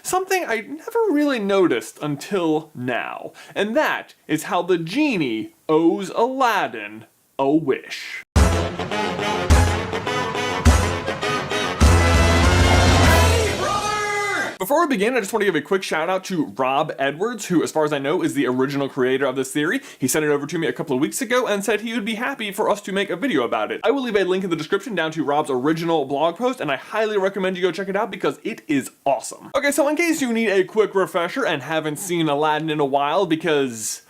Something I never really noticed until now, and that is how the genie owes Aladdin a wish. Before we begin, I just want to give a quick shout out to Rob Edwards, who, as far as I know, is the original creator of this theory. He sent it over to me a couple of weeks ago and said he would be happy for us to make a video about it. I will leave a link in the description down to Rob's original blog post, and I highly recommend you go check it out because it is awesome. Okay, so in case you need a quick refresher and haven't seen Aladdin in a while because,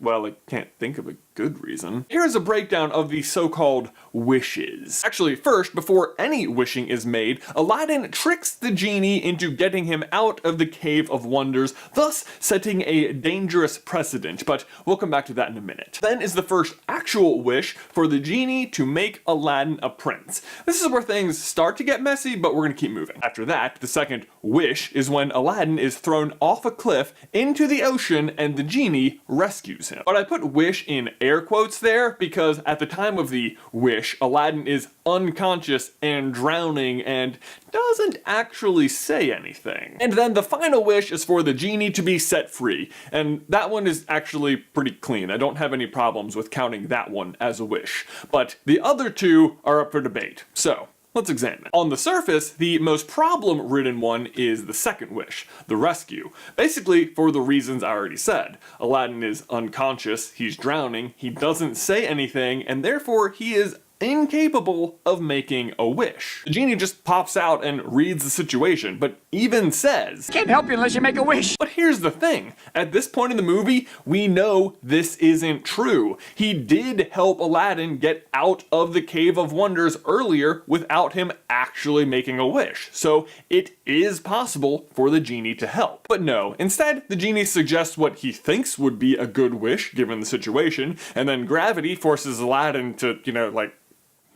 well, I can't think of a good reason. Here's a breakdown of the so-called wishes. Actually, first, before any wishing is made, Aladdin tricks the genie into getting him out of the Cave of Wonders, thus setting a dangerous precedent, but we'll come back to that in a minute. Then is the first actual wish for the genie to make Aladdin a prince. This is where things start to get messy, but we're gonna keep moving. After that, the second wish is when Aladdin is thrown off a cliff into the ocean and the genie rescues him. But I put wish in air quotes there because at the time of the wish, Aladdin is unconscious and drowning and doesn't actually say anything. And then the final wish is for the genie to be set free, and that one is actually pretty clean. I don't have any problems with counting that one as a wish, but the other two are up for debate. So, let's examine. On the surface, the most problem-ridden one is the second wish, the rescue. Basically, for the reasons I already said. Aladdin is unconscious, he's drowning, he doesn't say anything, and therefore he is incapable of making a wish. The genie just pops out and reads the situation, but even says, "Can't help you unless you make a wish." But here's the thing, at this point in the movie, we know this isn't true. He did help Aladdin get out of the Cave of Wonders earlier without him actually making a wish, so it is possible for the genie to help. But no, instead, the genie suggests what he thinks would be a good wish given the situation, and then gravity forces Aladdin to,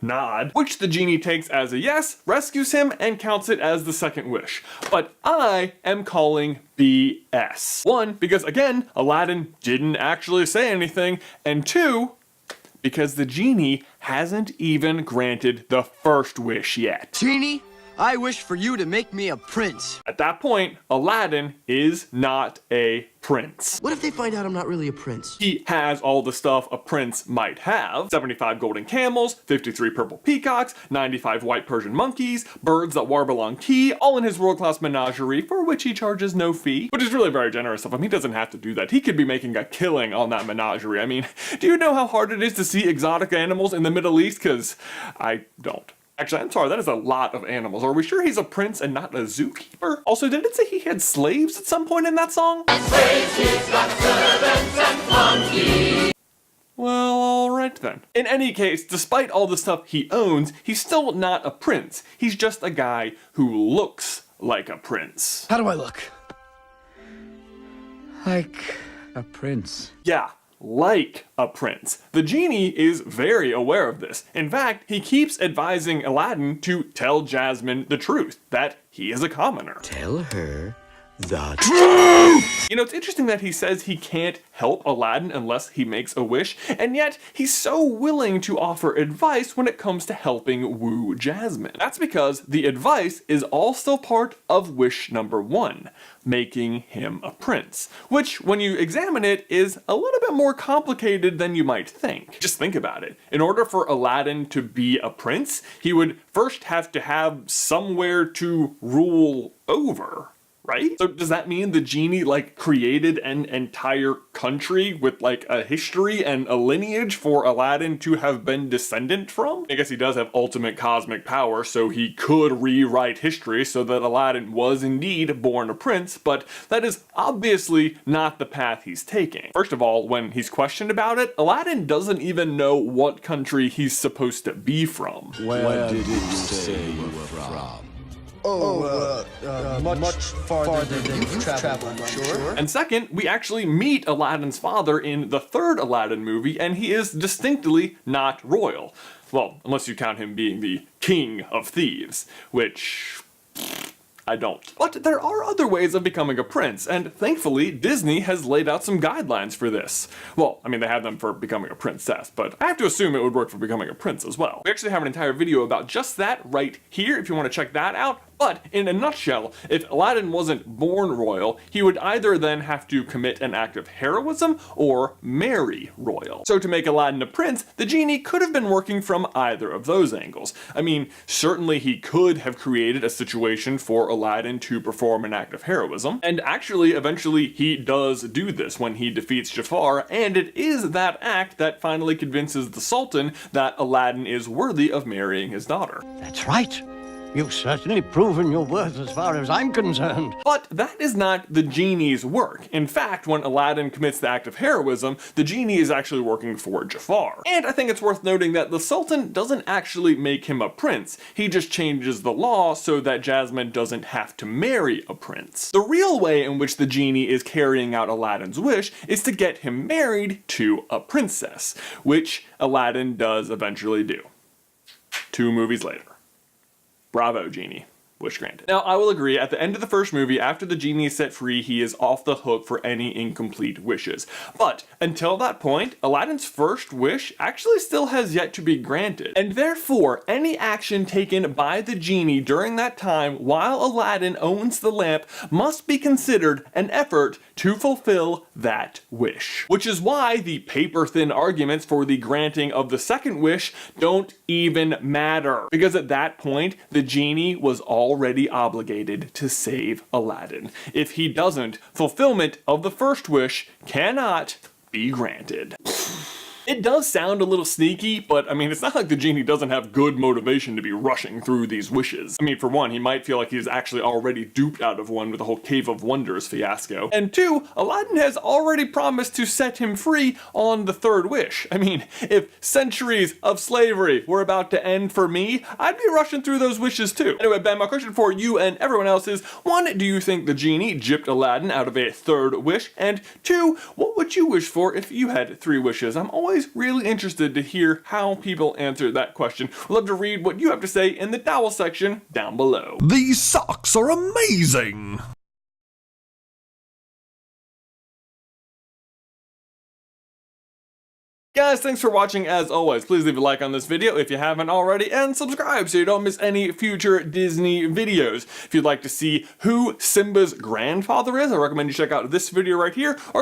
nod, which the genie takes as a yes, rescues him, and counts it as the second wish. But I am calling BS. One, because again, Aladdin didn't actually say anything, and two, because the genie hasn't even granted the first wish yet. Genie, I wish for you to make me a prince. At that point, Aladdin is not a prince. What if they find out I'm not really a prince? He has all the stuff a prince might have. 75 golden camels, 53 purple peacocks, 95 white Persian monkeys, birds that warble on key, all in his world-class menagerie for which he charges no fee. Which is really very generous of him. He doesn't have to do that. He could be making a killing on that menagerie. I mean, do you know how hard it is to see exotic animals in the Middle East? Because I don't. Actually, I'm sorry, that is a lot of animals. Are we sure he's a prince and not a zookeeper? Also, did it say he had slaves at some point in that song? Slaves, he's got servants and flunkies. Well, alright then. In any case, despite all the stuff he owns, he's still not a prince. He's just a guy who looks like a prince. How do I look? Like a prince. Yeah. Like a prince. The genie is very aware of this. In fact, he keeps advising Aladdin to tell Jasmine the truth, that he is a commoner. Tell her the truth! It's interesting that he says he can't help Aladdin unless he makes a wish, and yet he's so willing to offer advice when it comes to helping woo Jasmine. That's because the advice is all still part of wish number one, making him a prince, which, when you examine it, is a little bit more complicated than you might think. Just think about it. In order for Aladdin to be a prince, he would first have to have somewhere to rule over. Right? So does that mean the genie created an entire country with a history and a lineage for Aladdin to have been descendant from? I guess he does have ultimate cosmic power, so he could rewrite history so that Aladdin was indeed born a prince, but that is obviously not the path he's taking. First of all, when he's questioned about it, Aladdin doesn't even know what country he's supposed to be from. Where did you say you were from? Much farther than you've traveled, I'm sure. And second, we actually meet Aladdin's father in the third Aladdin movie, and he is distinctly not royal. Well, unless you count him being the king of thieves, which I don't. But there are other ways of becoming a prince, and thankfully Disney has laid out some guidelines for this. Well, I mean, they have them for becoming a princess, but I have to assume it would work for becoming a prince as well. We actually have an entire video about just that right here if you want to check that out. But in a nutshell, if Aladdin wasn't born royal, he would either then have to commit an act of heroism or marry royal. So to make Aladdin a prince, the genie could have been working from either of those angles. I mean, certainly he could have created a situation for Aladdin to perform an act of heroism, and actually eventually he does do this when he defeats Jafar, and it is that act that finally convinces the Sultan that Aladdin is worthy of marrying his daughter. That's right. You've certainly proven your worth as far as I'm concerned. But that is not the genie's work. In fact, when Aladdin commits the act of heroism, the genie is actually working for Jafar. And I think it's worth noting that the Sultan doesn't actually make him a prince. He just changes the law so that Jasmine doesn't have to marry a prince. The real way in which the genie is carrying out Aladdin's wish is to get him married to a princess, which Aladdin does eventually do. 2 movies later. Bravo, Genie. Wish granted. Now, I will agree, at the end of the first movie, after the genie is set free, he is off the hook for any incomplete wishes. But until that point, Aladdin's first wish actually still has yet to be granted. And therefore, any action taken by the genie during that time while Aladdin owns the lamp must be considered an effort to fulfill that wish. Which is why the paper-thin arguments for the granting of the second wish don't even matter. Because at that point, the genie was already obligated to save Aladdin. If he doesn't, fulfillment of the first wish cannot be granted. It does sound a little sneaky, but I mean, it's not like the genie doesn't have good motivation to be rushing through these wishes. I mean, for one, he might feel like he's actually already duped out of one with the whole Cave of Wonders fiasco. And 2, Aladdin has already promised to set him free on the third wish. I mean, if centuries of slavery were about to end for me, I'd be rushing through those wishes too. Anyway, Ben, my question for you and everyone else is, 1, do you think the genie gypped Aladdin out of a third wish? And 2, what would you wish for if you had 3 wishes? I'm always really interested to hear how people answer that question. I'd love to read what you have to say in the dowel section down below. These socks are amazing! Guys, thanks for watching as always. Please leave a like on this video if you haven't already, and subscribe so you don't miss any future Disney videos. If you'd like to see who Simba's grandfather is, I recommend you check out this video right here, or